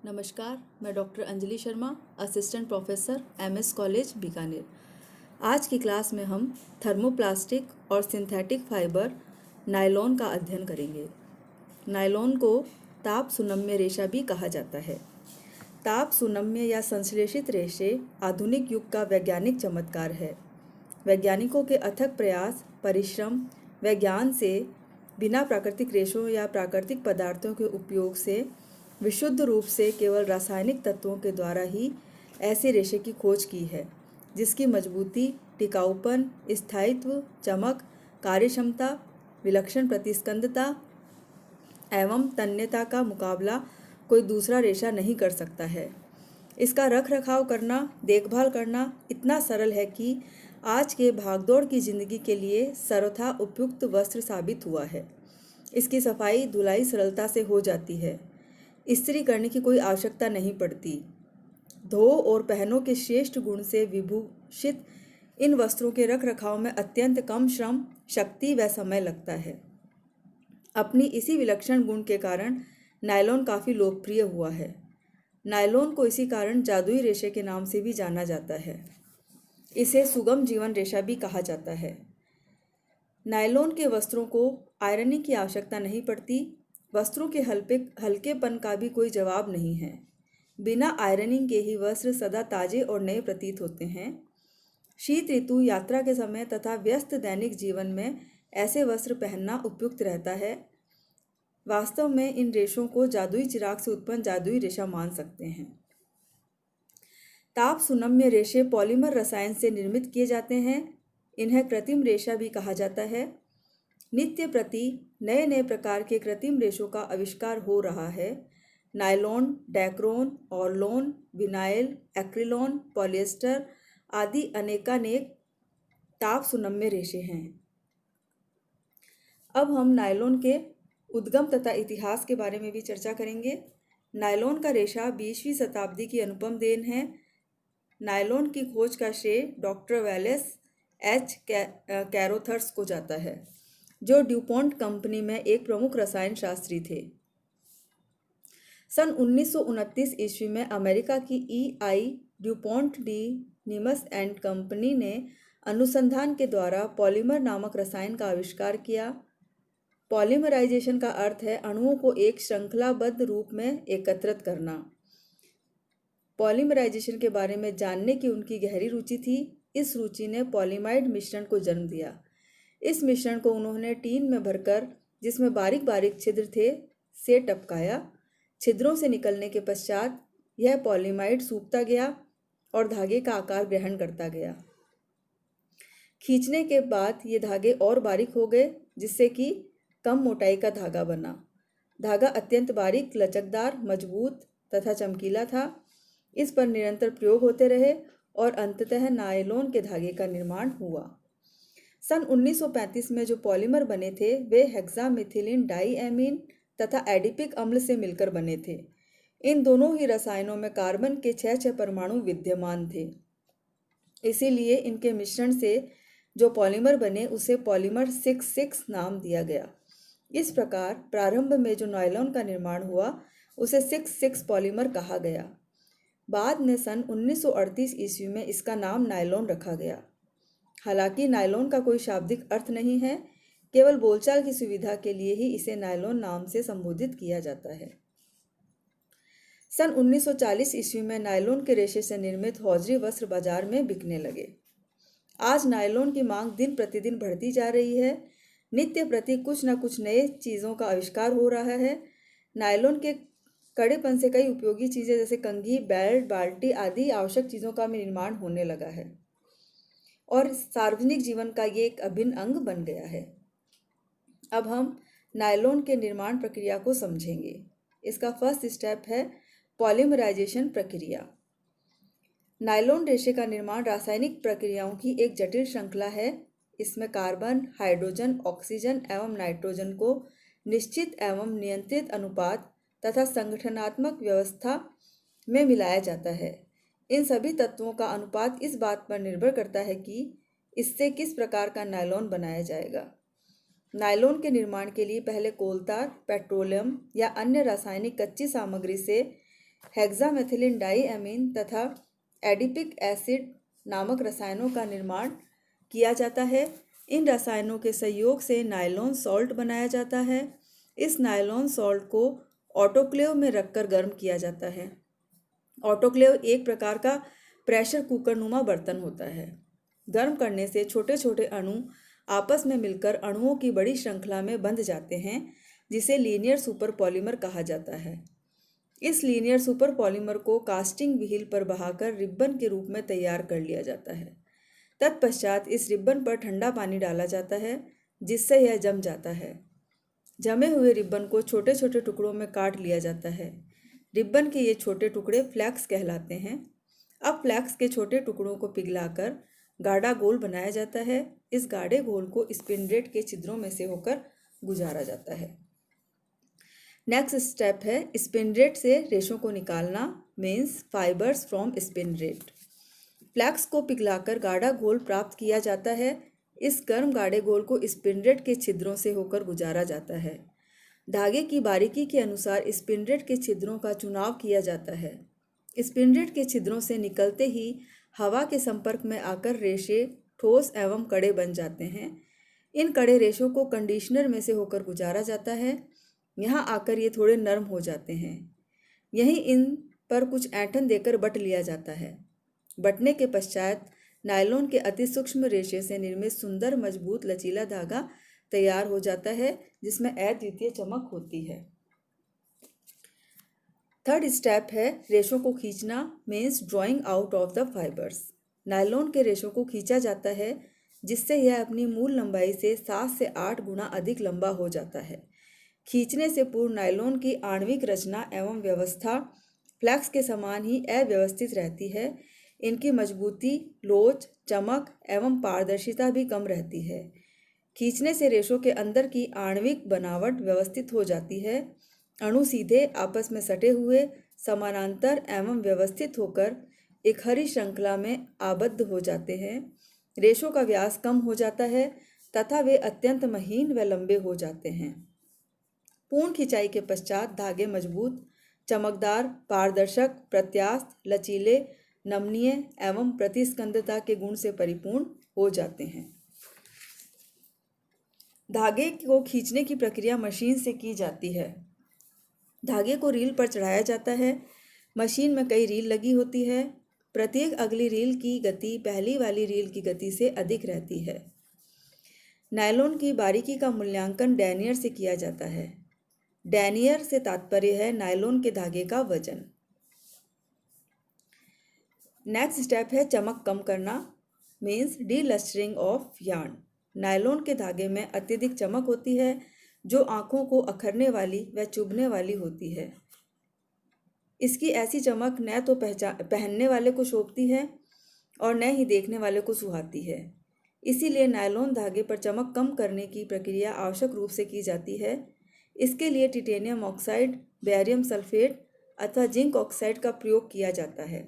नमस्कार, मैं doctor Anjali Sharma, assistant professor MS college Bikaner. आज की क्लास में हम थर्मोप्लास्टिक और सिंथेटिक फाइबर नायलॉन का अध्ययन करेंगे। नायलॉन को ताप सुनम्य रेशा भी कहा जाता है। ताप सुनम्य या संश्लेषित रेशे आधुनिक युग का वैज्ञानिक चमत्कार है। वैज्ञानिकों के अथक प्रयास, परिश्रम व ज्ञान से बिना प्राकृतिक रेशों या प्राकृतिक पदार्थों के उपयोग से विशुद्ध रूप से केवल रासायनिक तत्वों के द्वारा ही ऐसे रेशे की खोज की है जिसकी मजबूती, टिकाऊपन, स्थायित्व, चमक, कार्यक्षमता, विलक्षण प्रतिस्कंदता एवं तन्यता का मुकाबला कोई दूसरा रेशा नहीं कर सकता है। इसका रख रखाव करना, देखभाल करना इतना सरल है कि आज के भागदौड़ की जिंदगी के लिए सर्वथा उपयुक्त वस्त्र साबित हुआ है। इसकी सफाई धुलाई सरलता से हो जाती है। इस्त्री करने की कोई आवश्यकता नहीं पड़ती। धो और पहनो के श्रेष्ठ गुण से विभूषित इन वस्त्रों के रख रखाव में अत्यंत कम श्रम, शक्ति व समय लगता है। अपनी इसी विलक्षण गुण के कारण नायलॉन काफ़ी लोकप्रिय हुआ है। नायलॉन को इसी कारण जादुई रेशे के नाम से भी जाना जाता है। इसे सुगम जीवन रेशा भी कहा जाता है। नायलॉन के वस्त्रों को आयरनिंग की आवश्यकता नहीं पड़ती। वस्त्रों के हल्केपन का भी कोई जवाब नहीं है। बिना आयरनिंग के ही वस्त्र सदा ताजे और नए प्रतीत होते हैं। शीत ऋतु, यात्रा के समय तथा व्यस्त दैनिक जीवन में ऐसे वस्त्र पहनना उपयुक्त रहता है। वास्तव में इन रेशों को जादुई चिराग से उत्पन्न जादुई रेशा मान सकते हैं। ताप सुनम्य रेशे पॉलीमर रसायन से निर्मित किए जाते हैं। इन्हें कृत्रिम रेशा भी कहा जाता है। नित्य प्रति नए नए प्रकार के कृत्रिम रेशों का आविष्कार हो रहा है। नायलॉन, डैक्रोन, ऑरलोन, विनाइल, एक्रिलॉन, पॉलिएस्टर आदि अनेकानेक ताप सुनम्य रेशे हैं। अब हम नायलॉन के उद्गम तथा इतिहास के बारे में भी चर्चा करेंगे। नायलॉन का रेशा 20वीं शताब्दी की अनुपम देन है। नायलॉन की खोज का श्रेय डॉक्टर वेलेस एच कैरोथर्स को जाता है, जो ड्यूपॉन्ट कंपनी में एक प्रमुख रसायन शास्त्री थे। सन 1929 ईस्वी में अमेरिका की ई.आई. ड्यूपॉन्ट डी निमस एंड कंपनी ने अनुसंधान के द्वारा पॉलीमर नामक रसायन का आविष्कार किया। पॉलीमराइजेशन का अर्थ है अणुओं को एक श्रृंखलाबद्ध रूप में एकत्रित करना। पॉलीमराइजेशन के बारे में जानने की उनकी गहरी रुचि थी। इस रुचि ने पॉलीमाइड मिश्रण को जन्म दिया। इस मिश्रण को उन्होंने टीन में भरकर, जिसमें बारीक बारीक छिद्र थे, से टपकाया। छिद्रों से निकलने के पश्चात यह पॉलीमाइड सूखता गया और धागे का आकार ग्रहण करता गया। खींचने के बाद ये धागे और बारीक हो गए, जिससे कि कम मोटाई का धागा बना। धागा अत्यंत बारीक, लचकदार, मजबूत तथा चमकीला था। इस पर निरंतर प्रयोग होते रहे और अंततः नायलॉन के धागे का निर्माण हुआ। सन 1935 में जो पॉलीमर बने थे वे हेक्सामिथिलीन डाईएमीन तथा एडिपिक अम्ल से मिलकर बने थे। इन दोनों ही रसायनों में कार्बन के 6 परमाणु विद्यमान थे। इसीलिए इनके मिश्रण से जो पॉलीमर बने उसे पॉलीमर 6 नाम दिया गया। इस प्रकार प्रारंभ में जो नायलॉन का निर्माण हुआ उसे 6 पॉलीमर कहा गया। बाद में सन 1938 ईस्वी में इसका नाम नायलॉन रखा गया। हालांकि नायलॉन का कोई शाब्दिक अर्थ नहीं है, केवल बोलचाल की सुविधा के लिए ही इसे नायलॉन नाम से संबोधित किया जाता है। सन 1940 ईस्वी में नायलॉन के रेशे से निर्मित हौजरी वस्त्र बाजार में बिकने लगे। आज नायलॉन की मांग दिन प्रतिदिन बढ़ती जा रही है। नित्य प्रति कुछ न कुछ नए चीज़ों का आविष्कार हो रहा है। नायलॉन के कड़ेपन से कई उपयोगी चीज़ें जैसे कंघी, बेल्ट, बाल्टी आदि आवश्यक चीज़ों का भी निर्माण होने लगा है और सार्वजनिक जीवन का ये एक अभिन्न अंग बन गया है। अब हम नायलॉन के निर्माण प्रक्रिया को समझेंगे। इसका फर्स्ट स्टेप है पॉलीमराइजेशन प्रक्रिया। नायलॉन रेशे का निर्माण रासायनिक प्रक्रियाओं की एक जटिल श्रृंखला है। इसमें कार्बन, हाइड्रोजन, ऑक्सीजन एवं नाइट्रोजन को निश्चित एवं नियंत्रित अनुपात तथा संगठनात्मक व्यवस्था में मिलाया जाता है। इन सभी तत्वों का अनुपात इस बात पर निर्भर करता है कि इससे किस प्रकार का नायलॉन बनाया जाएगा। नायलॉन के निर्माण के लिए पहले कोल तार, पेट्रोलियम या अन्य रासायनिक कच्ची सामग्री से हेक्सामेथिलीन डाईएमीन तथा एडिपिक एसिड नामक रसायनों का निर्माण किया जाता है। इन रसायनों के संयोग से नायलॉन सॉल्ट बनाया जाता है। इस नायलॉन सॉल्ट को ऑटोक्लेव में रखकर गर्म किया जाता है। ऑटोक्लेव एक प्रकार का प्रेशर कुकर नुमा बर्तन होता है। गर्म करने से छोटे छोटे अणु आपस में मिलकर अणुओं की बड़ी श्रृंखला में बंध जाते हैं, जिसे लीनियर सुपर पॉलीमर कहा जाता है। इस लीनियर सुपर पॉलीमर को कास्टिंग व्हील पर बहाकर रिब्बन के रूप में तैयार कर लिया जाता है। तत्पश्चात इस रिब्बन पर ठंडा पानी डाला जाता है, जिससे यह जम जाता है। जमे हुए रिब्बन को छोटे छोटे टुकड़ों में काट लिया जाता है। रिब्बन के ये छोटे टुकड़े फ्लैक्स कहलाते हैं। अब फ्लैक्स के छोटे टुकड़ों को पिघलाकर गाढ़ा गोल बनाया जाता है। इस गाढ़े घोल को स्पिंडलेट के छिद्रों में से होकर गुजारा जाता है। नेक्स्ट स्टेप है स्पिंडलेट से रेशों को निकालना, मीन्स फाइबर्स फ्रॉम स्पिंडलेट। फ्लैक्स को पिघलाकर गाढ़ा घोल प्राप्त किया जाता है। इस गर्म गाढ़े घोल को स्पिंडलेट के छिद्रों से होकर गुजारा जाता है। धागे की बारीकी के अनुसार स्पिंडलेट के छिद्रों का चुनाव किया जाता है। स्पिंडलेट के छिद्रों से निकलते ही हवा के संपर्क में आकर रेशे ठोस एवं कड़े बन जाते हैं। इन कड़े रेशों को कंडीशनर में से होकर गुजारा जाता है। यहाँ आकर ये थोड़े नरम हो जाते हैं। यहीं इन पर कुछ ऐंठन देकर बट लिया जाता है। बटने के पश्चात नायलॉन के अति सूक्ष्म रेशे से निर्मित सुंदर मजबूत लचीला धागा तैयार हो जाता है, जिसमें अद्वितीय चमक होती है। थर्ड स्टेप है रेशों को खींचना, means drawing out of the fibres. Nylon के रेशों को खींचा जाता है, जिससे यह अपनी मूल लंबाई से 7 से 8 गुना अधिक लंबा हो जाता है। खींचने से पूर्व नायलॉन की आणविक रचना एवं व्यवस्था फ्लैक्स के समान ही अव्यवस्थित रहती है। इनकी मजबूती, लोच, चमक एवं पारदर्शिता भी कम रहती है। खींचने से रेशों के अंदर की आणविक बनावट व्यवस्थित हो जाती है। अणु सीधे आपस में सटे हुए, समानांतर एवं व्यवस्थित होकर एक हरी श्रृंखला में आबद्ध हो जाते हैं। रेशों का व्यास कम हो जाता है तथा वे अत्यंत महीन व लंबे हो जाते हैं। पूर्ण खिंचाई के पश्चात धागे मजबूत, चमकदार, पारदर्शक, प्रत्यास्थ, लचीले, नमनीय एवं प्रतिस्कंदता के गुण से परिपूर्ण हो जाते हैं। धागे को खींचने की प्रक्रिया मशीन से की जाती है। धागे को रील पर चढ़ाया जाता है। मशीन में कई रील लगी होती है। प्रत्येक अगली रील की गति पहली वाली रील की गति से अधिक रहती है। नायलॉन की बारीकी का मूल्यांकन डैनियर से किया जाता है। डैनियर से तात्पर्य है नायलॉन के धागे का वजन। नेक्स्ट स्टेप है चमक कम करना, मीन्स डीलस्टरिंग ऑफ यार्न। नायलॉन के धागे में अत्यधिक चमक होती है, जो आँखों को अखरने वाली व चुभने वाली होती है। इसकी ऐसी चमक न तो पहनने वाले को शोभती है और न ही देखने वाले को सुहाती है। इसीलिए नायलॉन धागे पर चमक कम करने की प्रक्रिया आवश्यक रूप से की जाती है। इसके लिए टिटेनियम ऑक्साइड, बेरियम सल्फेट अथवा जिंक ऑक्साइड का प्रयोग किया जाता है।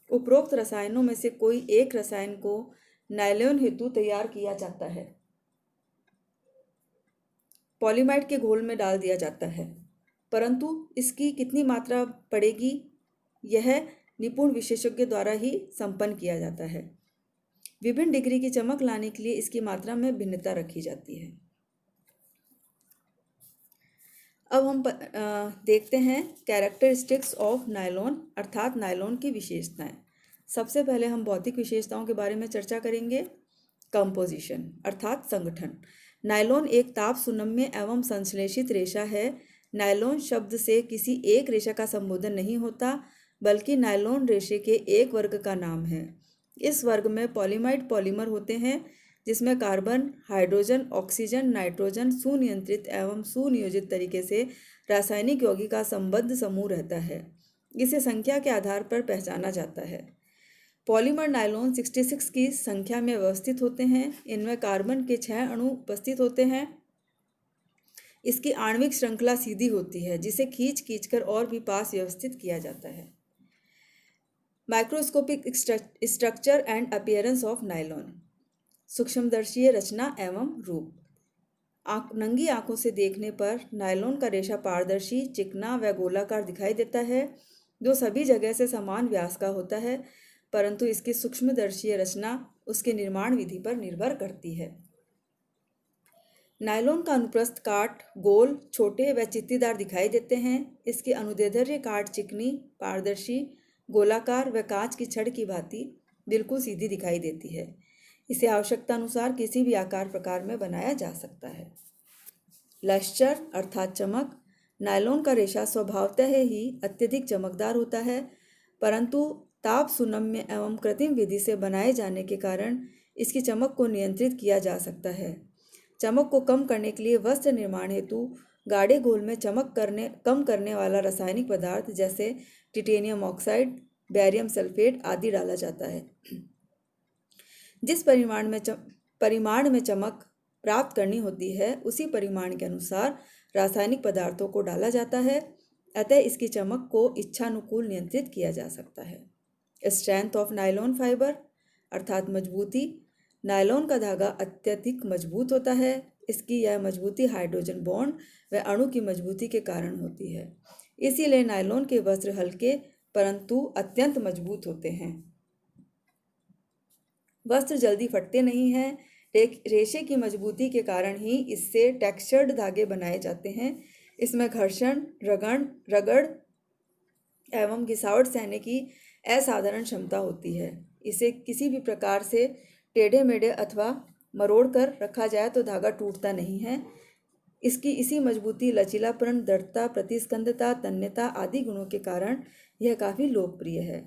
उपरोक्त रसायनों में से कोई एक रसायन को नायलॉन हेतु तैयार किया जाता है। पॉलीमाइड के घोल में डाल दिया जाता है, परंतु इसकी कितनी मात्रा पड़ेगी यह निपुण विशेषज्ञ द्वारा ही संपन्न किया जाता है। विभिन्न डिग्री की चमक लाने के लिए इसकी मात्रा में भिन्नता रखी जाती है। अब हम देखते हैं कैरेक्टरिस्टिक्स ऑफ नायलॉन, अर्थात नायलॉन की विशेषताएं। सबसे पहले हम भौतिक विशेषताओं के बारे में चर्चा करेंगे। कंपोजिशन अर्थात संगठन। नायलॉन एक ताप सुनम्य एवं संश्लेषित रेशा है। नायलॉन शब्द से किसी एक रेशा का संबोधन नहीं होता, बल्कि नायलॉन रेशे के एक वर्ग का नाम है। इस वर्ग में पॉलीमाइड पॉलीमर होते हैं, जिसमें कार्बन, हाइड्रोजन, ऑक्सीजन, नाइट्रोजन सुनियंत्रित एवं सुनियोजित तरीके से रासायनिक यौगिक का संबद्ध समूह रहता है। इसे संख्या के आधार पर पहचाना जाता है। पॉलीमर नायलॉन 66 की संख्या में व्यवस्थित होते हैं। इनमें कार्बन के 6 अणु उपस्थित होते हैं। इसकी आणविक श्रृंखला सीधी होती है, जिसे खींच कर और भी पास व्यवस्थित किया जाता है। Microscopic structure and appearance of nylon. सूक्ष्मदर्शीय रचना एवं रूप। नंगी आंखों से देखने पर नायलॉन का रेशा पारदर्शी, चिकना व गोलाकार दिखाई देता है। जो सभी जगह से समान व्यास का होता है, परंतु इसकी सूक्ष्मदर्शीय रचना उसके निर्माण विधि पर निर्भर करती है। नायलॉन का अनुप्रस्थ काट गोल, छोटे व चित्तीदार दिखाई देते हैं। इसकी अनुदैर्ध्य काट चिकनी, पारदर्शी, गोलाकार व कांच की छड़ की भांति बिल्कुल सीधी दिखाई देती है। इसे आवश्यकता अनुसार किसी भी आकार प्रकार में बनाया जा सकता है। लश्चर अर्थात चमक। नायलॉन का रेशा स्वभावतः ही अत्यधिक चमकदार होता है, परंतु ताप सुनम्य एवं कृत्रिम विधि से बनाए जाने के कारण इसकी चमक को नियंत्रित किया जा सकता है। चमक को कम करने के लिए वस्त्र निर्माण हेतु गाढ़े घोल में चमक कम करने वाला रासायनिक पदार्थ जैसे टिटेनियम ऑक्साइड, बेरियम सल्फेट आदि डाला जाता है। जिस परिमाण में चमक प्राप्त करनी होती है, उसी परिमाण के अनुसार रासायनिक पदार्थों को डाला जाता है, अतः इसकी चमक को इच्छानुकूल नियंत्रित किया जा सकता है। स्ट्रेंथ ऑफ नायलॉन फाइबर अर्थात मजबूती। नायलॉन का धागा अत्यधिक मजबूत होता है। इसकी यह मजबूती हाइड्रोजन बॉन्ड व अणु की मजबूती के कारण होती है। इसीलिए नायलॉन के वस्त्र हल्के परंतु अत्यंत मजबूत होते हैं। वस्त्र जल्दी फटते नहीं हैं। रेशे की मजबूती के कारण ही इससे टेक्सचर्ड धागे बनाए जाते हैं। इसमें घर्षण, रगड़ एवं घिसावट सहने की असाधारण क्षमता होती है। इसे किसी भी प्रकार से टेढ़े मेढ़े अथवा मरोड़ कर रखा जाए तो धागा टूटता नहीं है। इसकी इसी मजबूती, लचीलापन, दृढ़ता, प्रतिस्कंदता, तन्यता आदि गुणों के कारण यह काफ़ी लोकप्रिय है।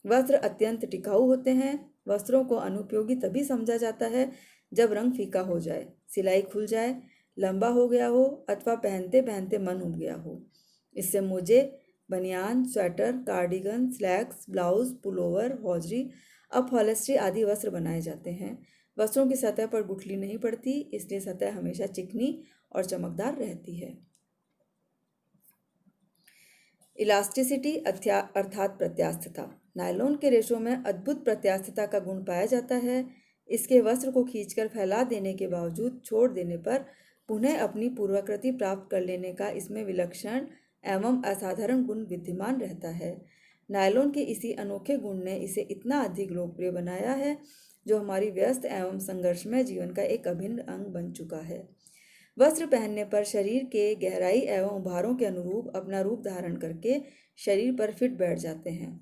वस्त्र अत्यंत टिकाऊ होते हैं। वस्त्रों को अनुपयोगी तभी समझा जाता है जब रंग फीका हो जाए, सिलाई खुल जाए, लंबा हो गया हो अथवा पहनते पहनते मन उब गया हो। इससे मोजे, बनियान, sweater, cardigan, slacks, blouse, pullover, hosiery, upholstery आदि वस्त्र बनाए जाते हैं। वस्त्रों की सतह पर गुठली नहीं पड़ती, इसलिए सतह हमेशा चिकनी और चमकदार रहती है। इलास्टिसिटी अर्थात प्रत्यास्थता। नायलॉन के रेशों में अद्भुत प्रत्यास्थता का गुण पाया जाता है। इसके वस्त्र को खींचकर फैला देने के बावजूद छोड़ देने पर पुनः अपनी पूर्वाकृति प्राप्त कर लेने का इसमें विलक्षण एवं असाधारण गुण विद्यमान रहता है। नायलॉन के इसी अनोखे गुण ने इसे इतना अधिक लोकप्रिय बनाया है, जो हमारी व्यस्त एवं संघर्षमय जीवन का एक अभिन्न अंग बन चुका है। वस्त्र पहनने पर शरीर के गहराई एवं उभारों के अनुरूप अपना रूप धारण करके शरीर पर फिट बैठ जाते हैं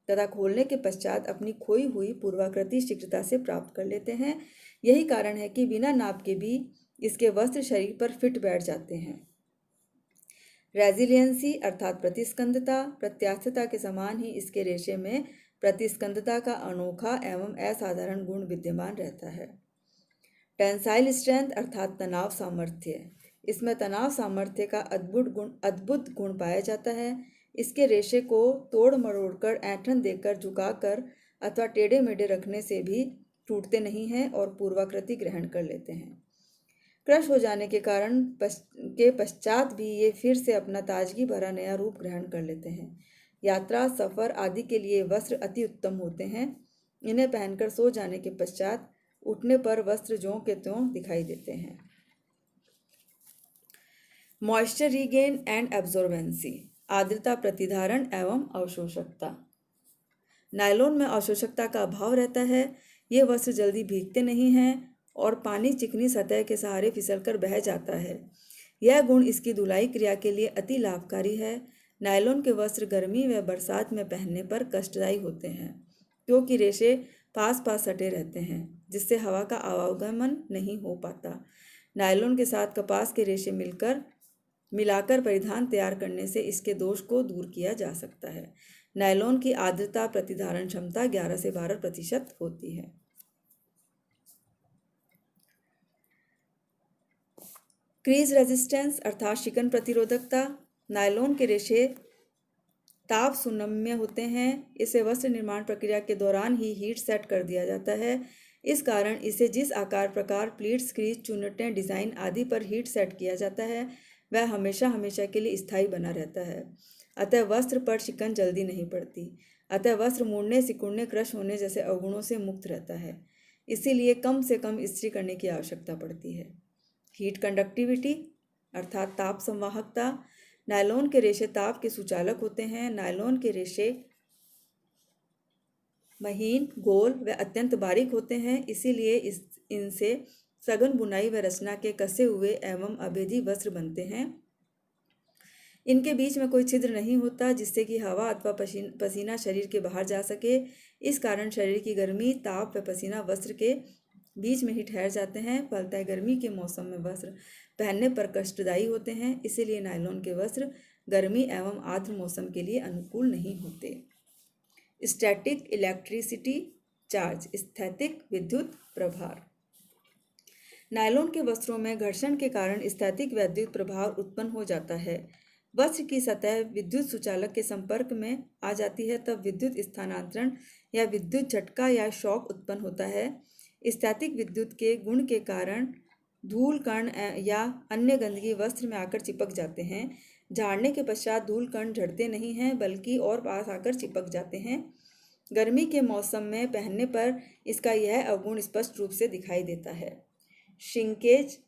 तथा खोलने के पश्चात अपनी खोई हुई पूर्वाकृति शीघ्रता से प्राप्त कर लेते हैं। यही कारण है कि बिना नाप के भी इसके वस्त्र शरीर पर फिट बैठ जाते हैं। रेजिलियंसी अर्थात प्रतिस्कंदता। प्रत्यास्थता के समान ही इसके रेशे में प्रतिस्कंदता का अनोखा एवं असाधारण गुण विद्यमान रहता है। टेंसाइल स्ट्रेंथ अर्थात तनाव सामर्थ्य। इसमें तनाव सामर्थ्य का अद्भुत गुण पाया जाता है। इसके रेशे को तोड़ मरोड़ कर, ऐंठन देकर, झुकाकर अथवा टेढ़े मेढ़े रखने से भी टूटते नहीं हैं और पूर्वाकृति ग्रहण कर लेते हैं। क्रश हो जाने के कारण के पश्चात भी ये फिर से अपना ताजगी भरा नया रूप ग्रहण कर लेते हैं। यात्रा, सफ़र आदि के लिए वस्त्र अति उत्तम होते हैं। इन्हें पहनकर सो जाने के पश्चात उठने पर वस्त्र ज्यों के त्यों दिखाई देते हैं। Moisture regain and absorbency. आर्द्रता प्रतिधारण एवं अवशोषकता। नायलॉन में अवशोषकता का अभाव रहता है। ये वस्त्र जल्दी भीगते नहीं हैं और पानी चिकनी सतह के सहारे फिसलकर बह जाता है। यह गुण इसकी धुलाई क्रिया के लिए अति लाभकारी है। नायलॉन के वस्त्र गर्मी व बरसात में पहनने पर कष्टदायी होते हैं, क्योंकि रेशे पास पास सटे रहते हैं, जिससे हवा का आवागमन नहीं हो पाता। नायलॉन के साथ कपास के रेशे मिलाकर परिधान तैयार करने से इसके दोष को दूर किया जा सकता है। नायलॉन की आर्द्रता प्रतिधारण क्षमता 11 से 12% होती है। क्रीज रेजिस्टेंस अर्थात शिकन प्रतिरोधकता। नायलॉन के रेशे ताप सुनम्य होते हैं। इसे वस्त्र निर्माण प्रक्रिया के दौरान ही हीट सेट कर दिया जाता है। इस कारण इसे जिस आकार प्रकार, प्लीट्स, क्रीज, चुन्नटें, डिज़ाइन आदि पर हीट सेट किया जाता है, वह हमेशा हमेशा के लिए स्थायी बना रहता है। अतः वस्त्र पर शिकन जल्दी नहीं पड़ती। अतः वस्त्र मुड़ने, सिकुड़ने, क्रश होने जैसे अवगुणों से मुक्त रहता है। इसीलिए कम से कम इस्त्री करने की आवश्यकता पड़ती है। हीट कंडक्टिविटी अर्थात ताप संवाहकता। नायलॉन के रेशे ताप के सुचालक होते हैं। नायलॉन के रेशे महीन, गोल व अत्यंत बारीक होते हैं, इसीलिए इनसे सघन बुनाई व रचना के कसे हुए एवं अभेदी वस्त्र बनते हैं। इनके बीच में कोई छिद्र नहीं होता जिससे कि हवा अथवा पसीना शरीर के बाहर जा सके। इस कारण शरीर की गर्मी, ताप व पसीना वस्त्र के बीच में ही ठहर जाते हैं। फलतः गर्मी के मौसम में वस्त्र पहनने पर कष्टदायी होते हैं, इसीलिए नायलॉन के वस्त्र गर्मी एवं आर्द्र मौसम के लिए अनुकूल नहीं होते। स्टैटिक इलेक्ट्रिसिटी चार्ज, स्थैतिक विद्युत प्रभार। नायलॉन के वस्त्रों में घर्षण के कारण स्थैतिक विद्युत प्रभाव उत्पन्न हो जाता है। वस्त्र की सतह विद्युत सुचालक के संपर्क में आ जाती है, तब विद्युत स्थानांतरण या विद्युत झटका या शॉक उत्पन्न होता है। स्थैतिक विद्युत के गुण के कारण धूल कण या अन्य गंदगी वस्त्र में आकर चिपक जाते हैं। झाड़ने के पश्चात धूल कण झड़ते नहीं हैं बल्कि और पास आकर चिपक जाते हैं। गर्मी के मौसम में पहनने पर इसका यह अवगुण स्पष्ट रूप से दिखाई देता है। श्रिंकेज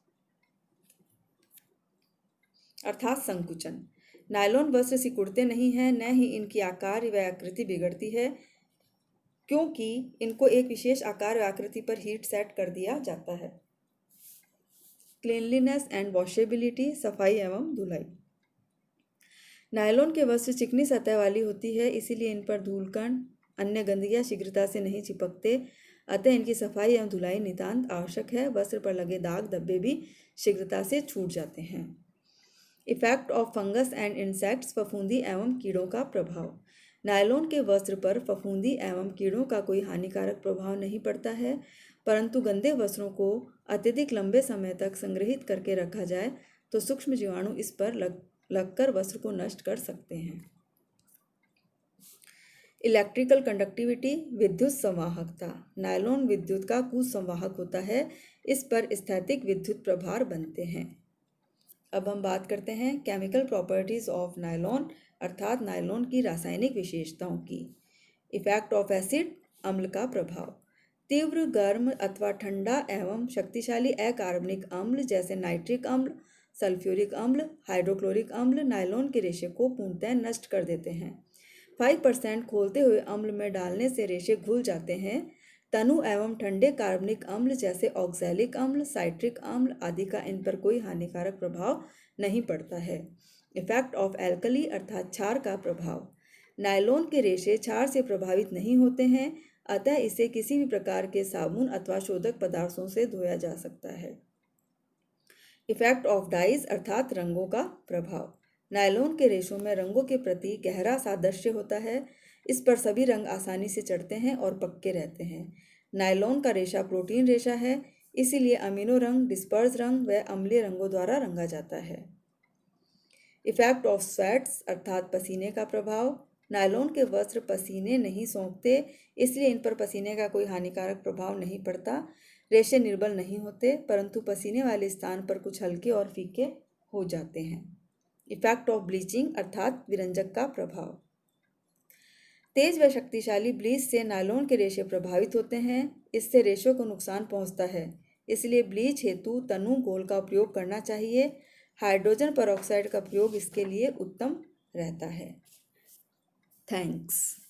अर्थात संकुचन। नायलॉन वस्त्र सिकुड़ते नहीं हैं, न ही इनकी आकार व आकृति बिगड़ती है, क्योंकि इनको एक विशेष आकार व आकृति पर हीट सेट कर दिया जाता है। क्लीनलीनेस एंड वॉशेबिलिटी, सफाई एवं धुलाई। नायलॉन के वस्त्र चिकनी सतह वाली होती है, इसीलिए इन पर धूलकण अन्य गंदगियां शीघ्रता से नहीं चिपकते, अतः इनकी सफाई एवं धुलाई नितांत आवश्यक है। वस्त्र पर लगे दाग धब्बे भी शीघ्रता से छूट जाते हैं। Effect of fungus and insects, फफूंदी एवं कीड़ों का प्रभाव। नायलॉन के वस्त्र पर फफूंदी एवं कीड़ों का कोई हानिकारक प्रभाव नहीं पड़ता है, परंतु गंदे वस्त्रों को अत्यधिक लंबे समय तक संग्रहित करके रखा जाए तो सूक्ष्म जीवाणु इस पर लगकर वस्त्र को नष्ट कर सकते हैं। इलेक्ट्रिकल कंडक्टिविटी, विद्युत संवाहकता। नायलॉन विद्युत का कुसंवाहक होता है, इस पर स्थैतिक विद्युत प्रभार बनते हैं। अब हम बात करते हैं केमिकल प्रॉपर्टीज ऑफ नायलॉन अर्थात नायलॉन की रासायनिक विशेषताओं की। इफेक्ट ऑफ एसिड, अम्ल का प्रभाव। तीव्र, गर्म अथवा ठंडा एवं शक्तिशाली अकार्बनिक अम्ल जैसे नाइट्रिक अम्ल, सल्फ्यूरिक अम्ल, हाइड्रोक्लोरिक अम्ल नायलॉन के रेशे को पूर्णतः नष्ट कर देते हैं। 5% खोलते हुए अम्ल में डालने से रेशे घुल जाते हैं। तनु एवं ठंडे कार्बनिक अम्ल जैसे ऑक्सैलिक अम्ल, साइट्रिक अम्ल आदि का इन पर कोई हानिकारक प्रभाव नहीं पड़ता है। इफेक्ट ऑफ एल्कली अर्थात क्षार का प्रभाव। नायलॉन के रेशे क्षार से प्रभावित नहीं होते हैं, अतः इसे किसी भी प्रकार के साबुन अथवा शोधक पदार्थों से धोया जा सकता है। इफेक्ट ऑफ डाइज अर्थात रंगों का प्रभाव। नायलॉन के रेशों में रंगों के प्रति गहरा सादृश्य होता है, इस पर सभी रंग आसानी से चढ़ते हैं और पक्के रहते हैं। नायलॉन का रेशा प्रोटीन रेशा है, इसीलिए अमीनो रंग, डिस्पर्स रंग व अम्लीय रंगों द्वारा रंगा जाता है। इफेक्ट ऑफ स्वेट्स अर्थात पसीने का प्रभाव। नायलॉन के वस्त्र पसीने नहीं सोखते, इसलिए इन पर पसीने का कोई हानिकारक प्रभाव नहीं पड़ता। रेशे निर्बल नहीं होते, परंतु पसीने वाले स्थान पर कुछ हल्के और फीके हो जाते हैं। इफेक्ट ऑफ ब्लीचिंग अर्थात विरंजक का प्रभाव। तेज व शक्तिशाली ब्लीच से नायलॉन के रेशे प्रभावित होते हैं, इससे रेशों को नुकसान पहुंचता है, इसलिए ब्लीच हेतु तनु घोल का उपयोग करना चाहिए। हाइड्रोजन परऑक्साइड का प्रयोग इसके लिए उत्तम रहता है। थैंक्स।